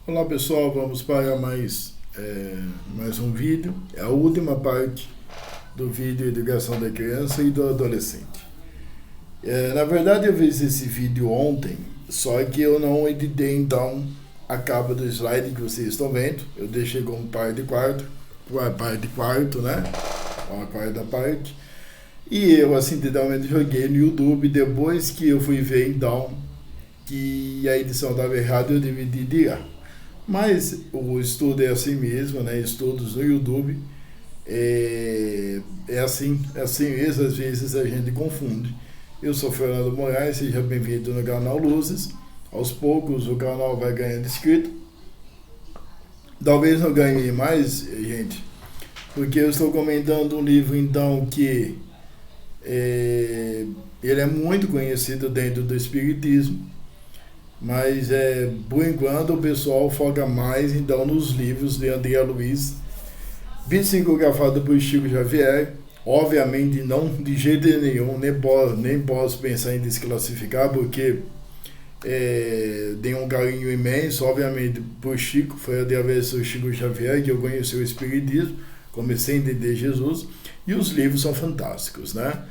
Olá pessoal, vamos para mais um vídeo. É a última parte do vídeo Educação da Criança e do Adolescente. Na verdade eu fiz esse vídeo ontem, só que eu não editei então a capa do slide que vocês estão vendo. Eu deixei como parte de quarto, né? Uma quarta parte. E eu acidentalmente joguei no YouTube depois que eu fui ver então que a edição estava errada e eu dividi de A. Mas o estudo é assim mesmo, né? Estudos no YouTube é assim mesmo, às vezes a gente confunde. Eu sou Fernando Moraes, seja bem-vindo no canal Luzes. Aos poucos o canal vai ganhando inscrito. Talvez não ganhe mais, gente, porque eu estou comentando um livro então que ele é muito conhecido dentro do Espiritismo. Mas por enquanto o pessoal foca mais então nos livros de André Luiz, psicografado por Chico Xavier. Obviamente não de jeito nenhum, nem posso pensar em desclassificar, porque tem um carinho imenso, obviamente, por Chico. Foi através do Chico Xavier que eu conheci o Espiritismo, comecei a entender Jesus, e os livros são fantásticos, né?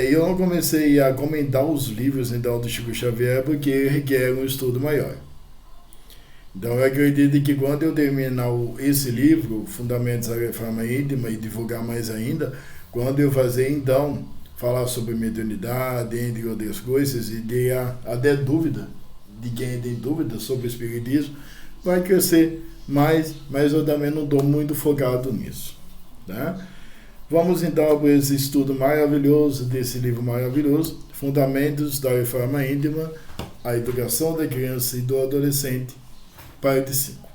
Eu não comecei a comentar os livros então do Chico Xavier porque requer um estudo maior. Então eu acredito que quando eu terminar esse livro, Fundamentos da Reforma Íntima, e divulgar mais ainda, quando eu fazer então, falar sobre mediunidade, entre outras coisas, e ter até dúvida, de quem tem dúvida sobre o Espiritismo, vai crescer mais, mas eu também não estou muito focado nisso, né? Vamos então para esse estudo maravilhoso desse livro maravilhoso, Fundamentos da Reforma Íntima, a Educação da Criança e do Adolescente, parte 5.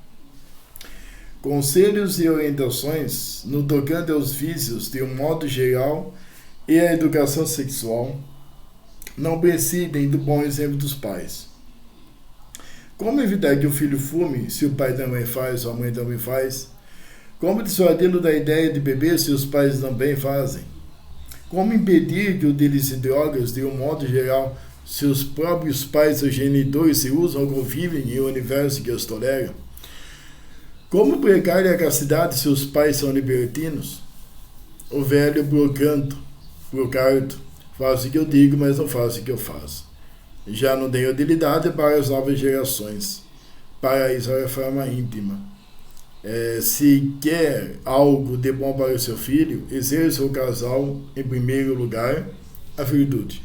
Conselhos e orientações no tocante aos vícios de um modo geral e a educação sexual não prescindem do bom exemplo dos pais. Como evitar que o filho fume se o pai também faz ou a mãe também faz? Como dissuadi-lo da ideia de beber se os pais também fazem? Como impedir que utilize drogas de um modo geral se os próprios pais ou genitores se usam ou convivem em um universo que os tolera? Como pregar a castidade se os pais são libertinos? O velho brocardo, faço o que eu digo, mas não faço o que eu faço. Já não tem utilidade para as novas gerações. Para isso a reforma íntima. Se quer algo de bom para o seu filho, exerça o casal, em primeiro lugar, a virtude.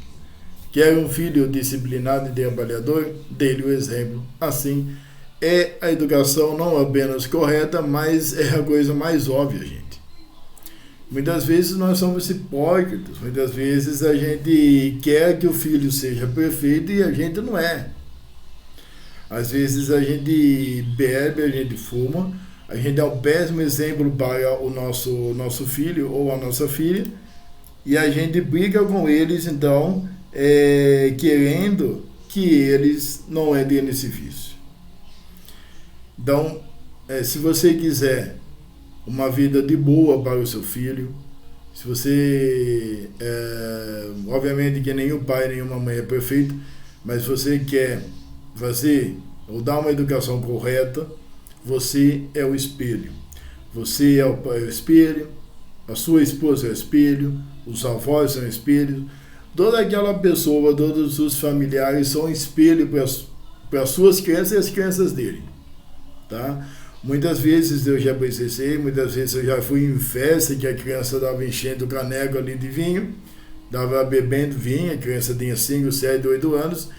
Quer um filho disciplinado e trabalhador? Dê-lhe o exemplo. Assim, a educação não apenas correta, mas é a coisa mais óbvia, gente. Muitas vezes nós somos hipócritas, muitas vezes a gente quer que o filho seja perfeito e a gente não é. Às vezes a gente bebe, a gente fuma, a gente é um péssimo exemplo para o nosso filho ou a nossa filha, e a gente briga com eles, então, querendo que eles não entrem nesse vício. Então, se você quiser uma vida de boa para o seu filho, se você, obviamente que nenhum pai, nenhuma mãe é perfeito, mas você quer fazer ou dar uma educação correta, você é o espelho. Você é o espelho, a sua esposa é o espelho, os avós são espelhos, toda aquela pessoa, todos os familiares são espelho para as suas crianças e as crianças dele, tá? Muitas vezes eu já precisei, muitas vezes eu já fui em festa que a criança estava enchendo o caneco ali de vinho, estava bebendo vinho, a criança tinha 5, 7, 8 anos,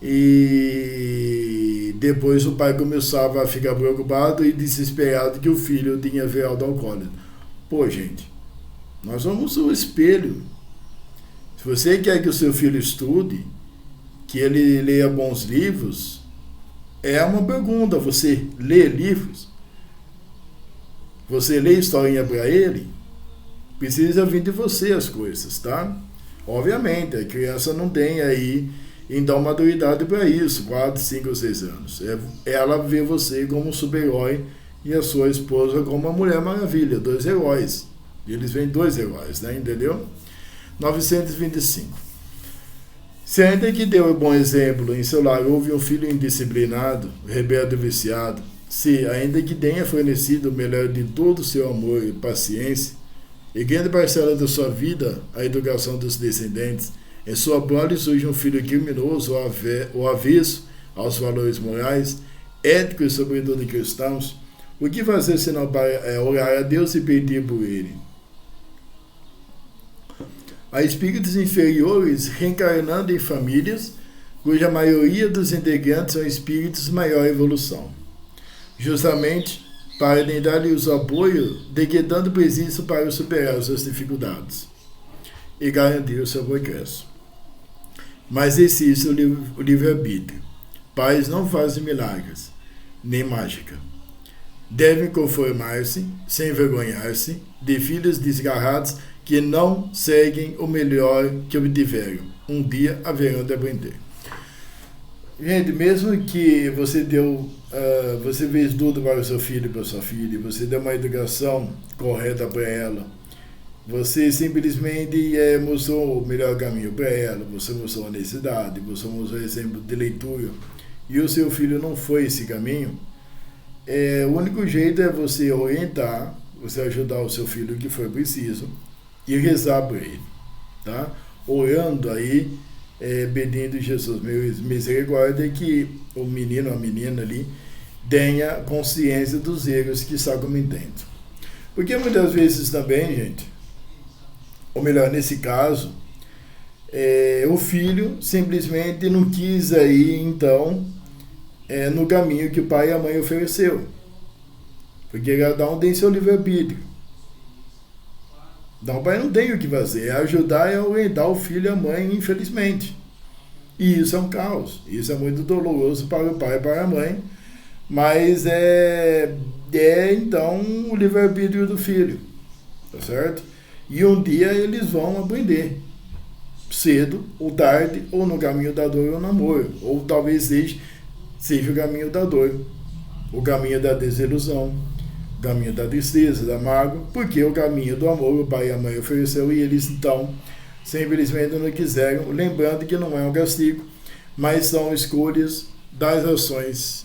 e depois o pai começava a ficar preocupado e desesperado que o filho tinha virado alcoólatra. Pô, gente, nós somos o espelho. Se você quer que o seu filho estude, que ele leia bons livros, é uma pergunta: você lê livros? Você lê historinha para ele? Precisa vir de você as coisas, tá? Obviamente, a criança não tem aí então maturidade para isso, 4, 5 ou 6 anos. Ela vê você como um super-herói e a sua esposa como uma Mulher Maravilha, 2 heróis. Eles veem 2 heróis, né? Entendeu? 925. Se ainda que deu um bom exemplo em seu lar houve um filho indisciplinado, rebelde e viciado, se ainda que tenha fornecido o melhor de todo o seu amor e paciência, e grande parcela da sua vida a educação dos descendentes, em sua prole surge um filho criminoso ou avesso aos valores morais, éticos e sobretudo cristãos, o que fazer senão orar a Deus e pedir por ele? Há espíritos inferiores reencarnando em famílias cuja maioria dos integrantes são espíritos de maior evolução, justamente para dar-lhes o apoio de que tanto precisam para superar suas dificuldades e garantir o seu progresso. Mas existe o livre-arbítrio. Pais não fazem milagres, nem mágica. Devem conformar-se, sem envergonhar-se, de filhos desgarrados que não seguem o melhor que obtiveram. Um dia haverão de aprender. Gente, mesmo que você você fez tudo para o seu filho e para a sua filha, você deu uma educação correta para ela, você simplesmente mostrou o melhor caminho para ela, você mostrou honestidade, você mostrou exemplo de leitura, e o seu filho não foi esse caminho, o único jeito é você orientar, você ajudar o seu filho o que for preciso, e rezar por ele, tá? Orando aí, pedindo Jesus misericórdia, que o menino ou a menina ali tenha consciência dos erros que está cometendo. Porque muitas vezes também, gente, ou melhor, nesse caso, o filho simplesmente não quis ir, então, no caminho que o pai e a mãe ofereceu. Porque cada um tem seu livre-arbítrio. Então o pai não tem o que fazer, é ajudar e orientar o filho e a mãe, infelizmente. E isso é um caos, isso é muito doloroso para o pai e para a mãe, mas então o livre-arbítrio do filho, tá certo? E um dia eles vão aprender, cedo ou tarde, ou no caminho da dor ou no amor, ou talvez seja o caminho da dor, o caminho da desilusão, o caminho da tristeza, da mágoa, porque o caminho do amor o pai e a mãe ofereceu e eles então simplesmente não quiseram, lembrando que não é um castigo, mas são escolhas das ações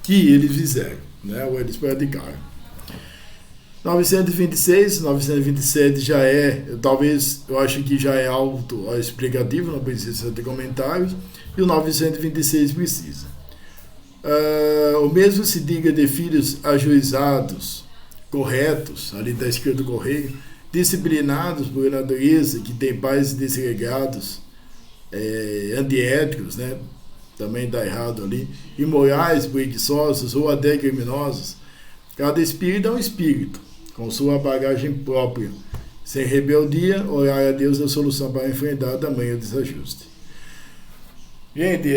que eles fizeram, né, ou eles praticaram. 926, 927 já talvez, eu acho que já é autoexplicativo, não precisa de comentários, e o 926 precisa. O mesmo se diga de filhos ajuizados, corretos, ali está escrito correio, disciplinados por natureza, que tem pais desregrados, antiéticos, né? Também está errado ali, imorais, preguiçosos ou até criminosos. Cada espírito é um espírito, com sua bagagem própria. Sem rebeldia, orar a Deus é a solução para enfrentar tamanho desajuste. Gente,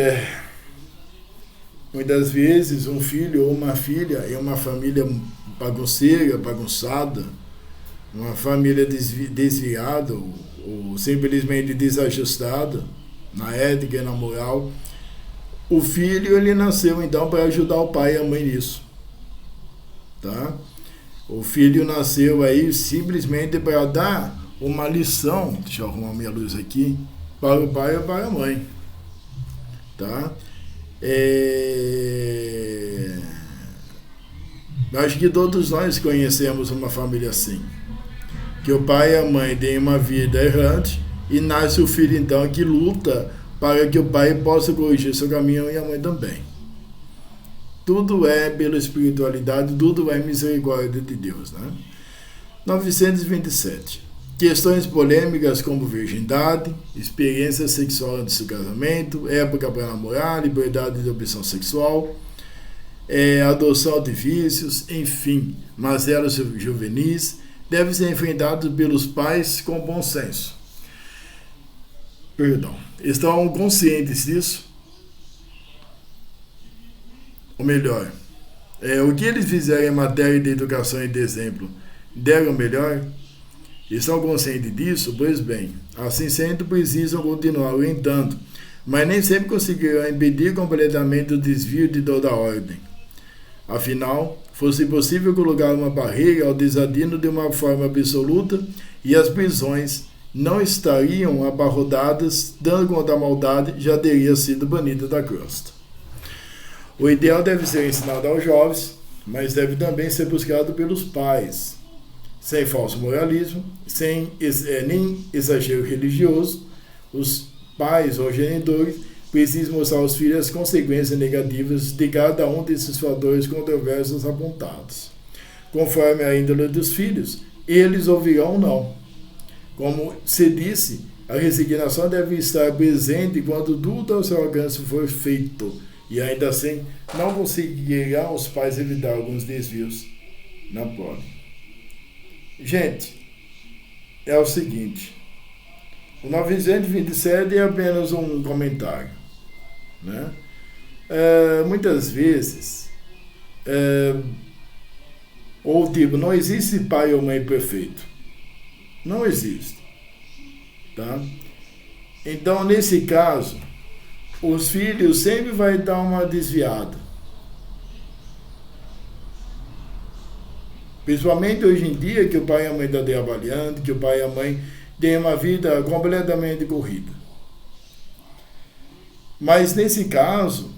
muitas vezes um filho ou uma filha em uma família bagunceira, bagunçada, uma família desviada ou simplesmente desajustada na ética e na moral, o filho ele nasceu então para ajudar o pai e a mãe nisso, tá? O filho nasceu aí simplesmente para dar uma lição, deixa eu arrumar minha luz aqui, para o pai e para a mãe, tá? Acho que todos nós conhecemos uma família assim, que o pai e a mãe têm uma vida errante e nasce o filho então que luta para que o pai possa corrigir seu caminho e a mãe também. Tudo é pela espiritualidade, tudo é misericórdia de Deus, né? 927. Questões polêmicas como virgindade, experiência sexual antes do casamento, época para namorar, liberdade de opção sexual, adoção de vícios, enfim, mazelas juvenis, devem ser enfrentados pelos pais com bom senso. Estão conscientes disso? Ou melhor, o que eles fizeram em matéria de educação e de exemplo, deram melhor? Estão conscientes disso? Pois bem, assim sendo, precisam continuar orientando, mas nem sempre conseguirão impedir completamente o desvio de toda a ordem. Afinal, fosse possível colocar uma barreira ao desatino de uma forma absoluta, e as prisões não estariam abarrotadas, dando conta da maldade, já teria sido banida da crosta. O ideal deve ser ensinado aos jovens, mas deve também ser buscado pelos pais, sem falso moralismo, sem nem exagero religioso. Os pais ou genitores precisam mostrar aos filhos as consequências negativas de cada um desses fatores controversos apontados. Conforme a índole dos filhos, eles ouvirão ou não. Como se disse, a resignação deve estar presente quando tudo ao seu alcance for feito, e ainda assim não conseguirão os pais evitar alguns desvios na prole. Gente, é o seguinte, o 927 é apenas um comentário, né? Muitas vezes, ou tipo, não existe pai ou mãe perfeito. Não existe. Tá? Então, nesse caso, os filhos sempre vai dar uma desviada. Principalmente hoje em dia, que o pai e a mãe estão trabalhando, que o pai e a mãe têm uma vida completamente corrida. Mas nesse caso,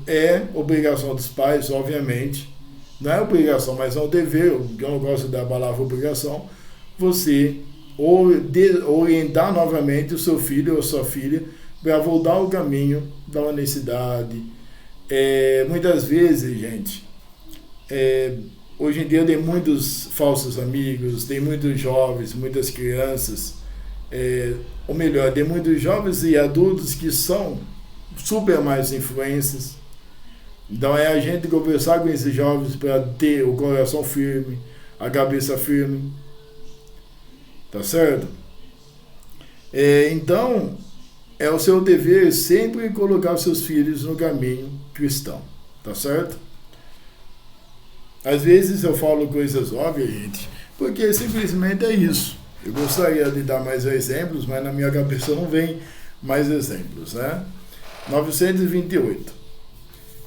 é obrigação dos pais, obviamente. Não é obrigação, mas é um dever. Eu não gosto da palavra obrigação. Você orientar novamente o seu filho ou a sua filha para voltar ao caminho da honestidade. Muitas vezes, gente, hoje em dia tem muitos falsos amigos, tem muitos jovens, muitas crianças, ou melhor, tem muitos jovens e adultos que são super mais influências. Então é a gente conversar com esses jovens para ter o coração firme, a cabeça firme. Tá certo? Então, é o seu dever sempre colocar os seus filhos no caminho cristão. Tá certo? Às vezes eu falo coisas óbvias, gente, porque simplesmente é isso. Eu gostaria de dar mais exemplos, mas na minha cabeça não vem mais exemplos, né? 928.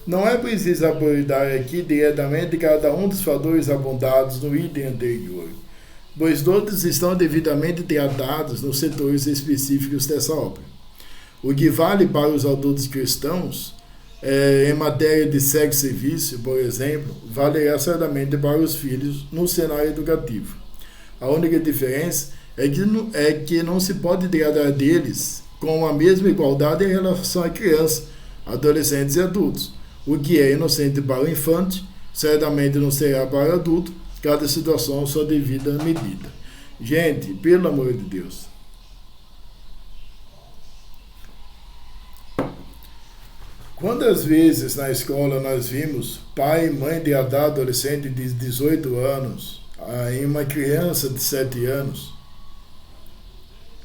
Não é preciso abordar aqui diretamente cada um dos fatores apontados no item anterior, pois todos estão devidamente tratados nos setores específicos dessa obra. O que vale para os adultos cristãos, em matéria de sexo e vício, por exemplo, valerá certamente para os filhos no cenário educativo. A única diferença é que não se pode tratar deles com a mesma igualdade em relação a crianças, adolescentes e adultos. O que é inocente para o infante, certamente não será para o adulto, cada situação sua devida medida. Gente, pelo amor de Deus. Quantas vezes na escola nós vimos pai e mãe de adolescente de 18 anos em uma criança de 7 anos?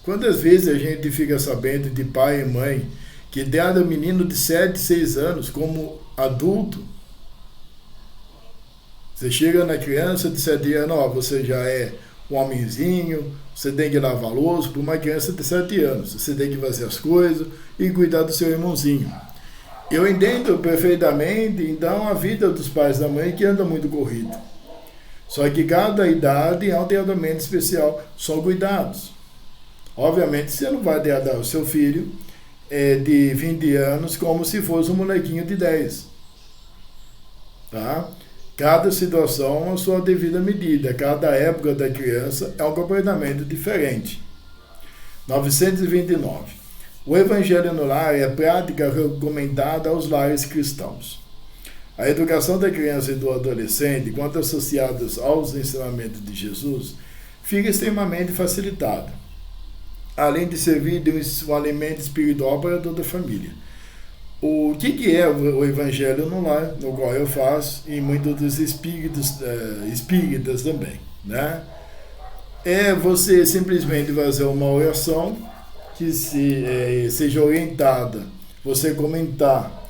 Quantas vezes a gente fica sabendo de pai e mãe que deram um menino de 7, 6 anos como adulto? Você chega na criança de 7 anos, você já é um homenzinho, você tem que lavar louça. Para uma criança de 7 anos, você tem que fazer as coisas e cuidar do seu irmãozinho. Eu entendo perfeitamente, então, a vida dos pais e da mãe que anda muito corrido. Só que cada idade é um tratamento especial, são cuidados. Obviamente, você não vai tratar o seu filho de 20 anos como se fosse um molequinho de 10. Tá? Cada situação a sua devida medida, cada época da criança é um comportamento diferente. 929. O Evangelho no lar é prática recomendada aos lares cristãos. A educação da criança e do adolescente, quando associadas aos ensinamentos de Jesus, fica extremamente facilitada, além de servir de um alimento espiritual para toda a família. O que é o Evangelho no lar, no qual eu faço, e muitos dos espíritas também, né? É você simplesmente fazer uma oração que seja orientada, você comentar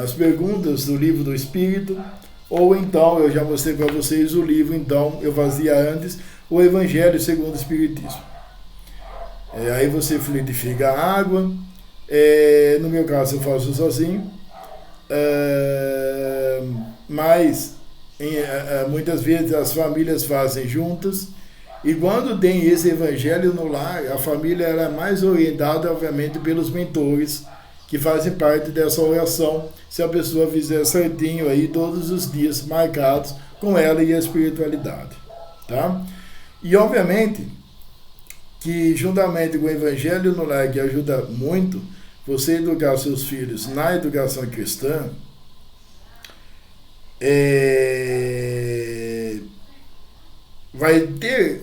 as perguntas do livro do Espírito, ou então, eu já mostrei para vocês o livro, então eu fazia antes, o Evangelho segundo o Espiritismo. Aí você fluidifica a água. No meu caso eu faço sozinho, mas muitas vezes as famílias fazem juntas, E quando tem esse evangelho no lar, a família ela é mais orientada, obviamente, pelos mentores que fazem parte dessa oração, se a pessoa fizer certinho aí todos os dias marcados com ela e a espiritualidade, tá? E obviamente que juntamente com o evangelho no lar, que ajuda muito você educar seus filhos na educação cristã,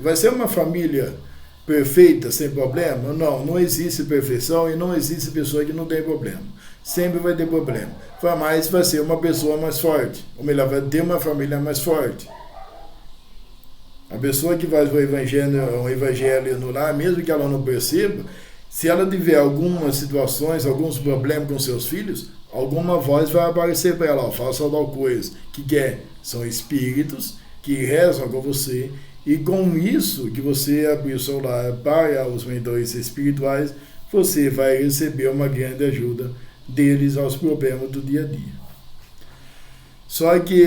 vai ser uma família perfeita, sem problema? Não existe perfeição e não existe pessoa que não tem problema. Sempre vai ter problema. Mas vai ser uma pessoa mais forte. Ou melhor, vai ter uma família mais forte. A pessoa que faz o evangelho no lar, mesmo que ela não perceba, se ela tiver algumas situações, alguns problemas com seus filhos, alguma voz vai aparecer para ela, faça tal coisa. São espíritos que rezam com você, e com isso que você abriu o seu lar para os mentores espirituais, você vai receber uma grande ajuda deles aos problemas do dia a dia. Só que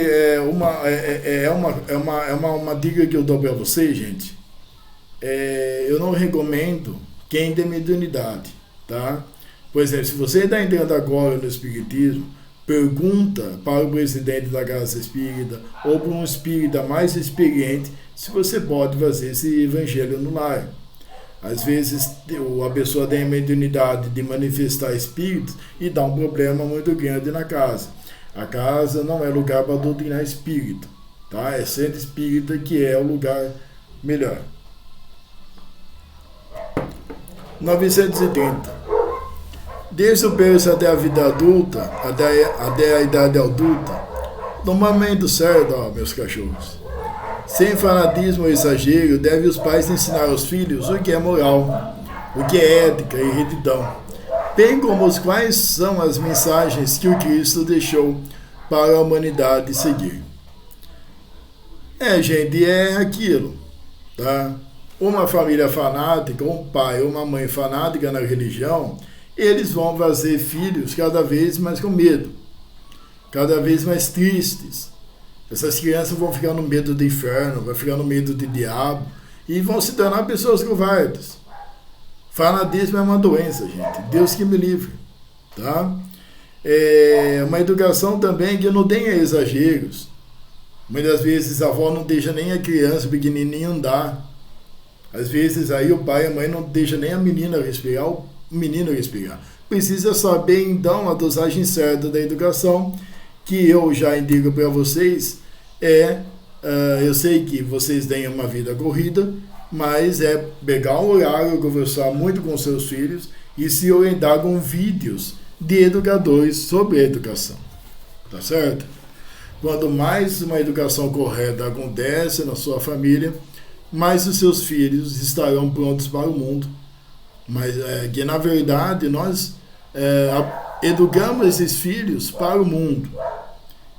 uma dica que eu dou para vocês, gente. Eu não recomendo quem tem mediunidade, tá? Por exemplo, se você está entrando agora no espiritismo, pergunta para o presidente da casa espírita ou para um espírita mais experiente se você pode fazer esse evangelho no lar. Às vezes a pessoa tem a mediunidade de manifestar espíritos e dá um problema muito grande na casa. A casa não é lugar para doutrinar espírito, tá? É centro espírita que é o lugar melhor. 930. Desde o berço até a vida adulta, até a idade adulta, no momento certo, meus cachorros, sem fanatismo ou exagero, devem os pais ensinar aos filhos o que é moral, o que é ética e retidão, bem como quais são as mensagens que o Cristo deixou para a humanidade seguir. Gente, é aquilo, tá? Uma família fanática, um pai ou uma mãe fanática na religião, eles vão fazer filhos cada vez mais com medo, cada vez mais tristes. Essas crianças vão ficar no medo do inferno, vão ficar no medo do diabo e vão se tornar pessoas covardes. Fanatismo é uma doença, gente. Deus que me livre, tá? É uma educação também que não tenha exageros. Muitas vezes a avó não deixa nem a criança pequenininha andar. Às vezes aí o pai e a mãe não deixam nem a menina respirar, o menino respirar. Precisa saber então a dosagem certa da educação, que eu já indico para vocês. Eu sei que vocês têm uma vida corrida, mas é pegar um horário, conversar muito com seus filhos e se orientar com vídeos de educadores sobre a educação, tá certo? Quanto mais uma educação correta acontece na sua família, mais os seus filhos estarão prontos para o mundo. Mas que na verdade nós educamos esses filhos para o mundo,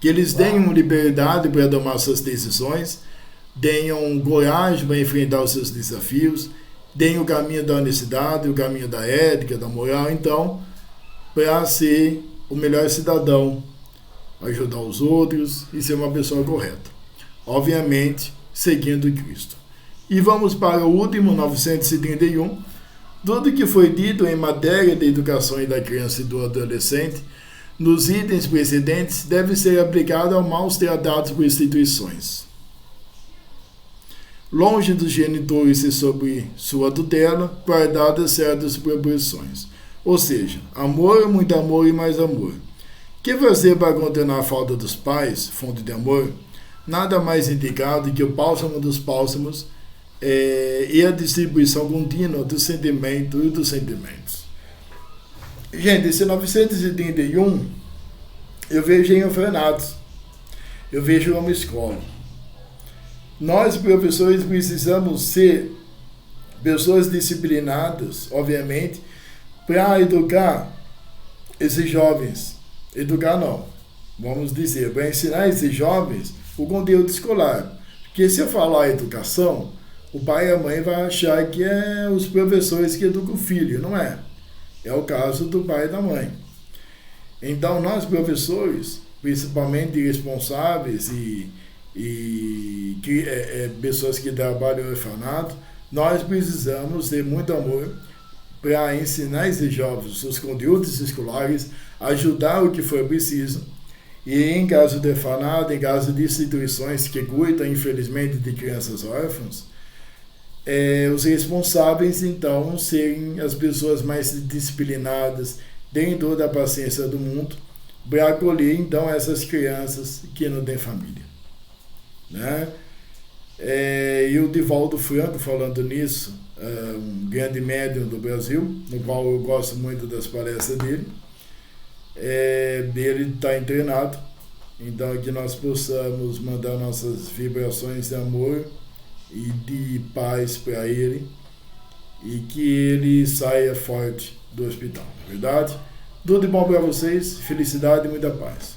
que eles tenham liberdade para tomar suas decisões, tenham coragem para enfrentar os seus desafios, tenham o caminho da honestidade, o caminho da ética, da moral, então, para ser o melhor cidadão, ajudar os outros e ser uma pessoa correta. Obviamente, seguindo Cristo. E vamos para o último, 931. Tudo que foi dito em matéria de educação da criança e do adolescente, nos itens precedentes, deve ser aplicado aos maus tratados por instituições. Longe dos genitores e sob sua tutela, guardadas certas proporções. Ou seja, amor, muito amor e mais amor. Que fazer para condenar a falta dos pais, fonte de amor? Nada mais indicado que o bálsamo dos bálsamos e a distribuição contínua do sentimento e dos sentimentos. Gente, esse 931 eu vejo em orfanatos, eu vejo uma escola. Nós, professores, precisamos ser pessoas disciplinadas, obviamente, para educar esses jovens. Educar não, vamos dizer, para ensinar esses jovens o conteúdo escolar. Porque se eu falar educação, o pai e a mãe vão achar que é os professores que educam o filho, não é? É o caso do pai e da mãe. Então, nós, professores, principalmente responsáveis e e que pessoas que trabalham no orfanato, nós precisamos ter muito amor para ensinar esses jovens os conteúdos escolares, ajudar o que for preciso. E em caso de orfanato, em caso de instituições que cuidam, infelizmente, de crianças órfãs, os responsáveis, então, serem as pessoas mais disciplinadas, dentro da paciência do mundo, para acolher, então, essas crianças que não têm família. Né? E o Divaldo Franco, falando nisso, um grande médium do Brasil, no qual eu gosto muito das palestras dele, dele está internado, então que nós possamos mandar nossas vibrações de amor e de paz para ele, e que ele saia forte do hospital, não é verdade? Tudo de bom para vocês, felicidade e muita paz.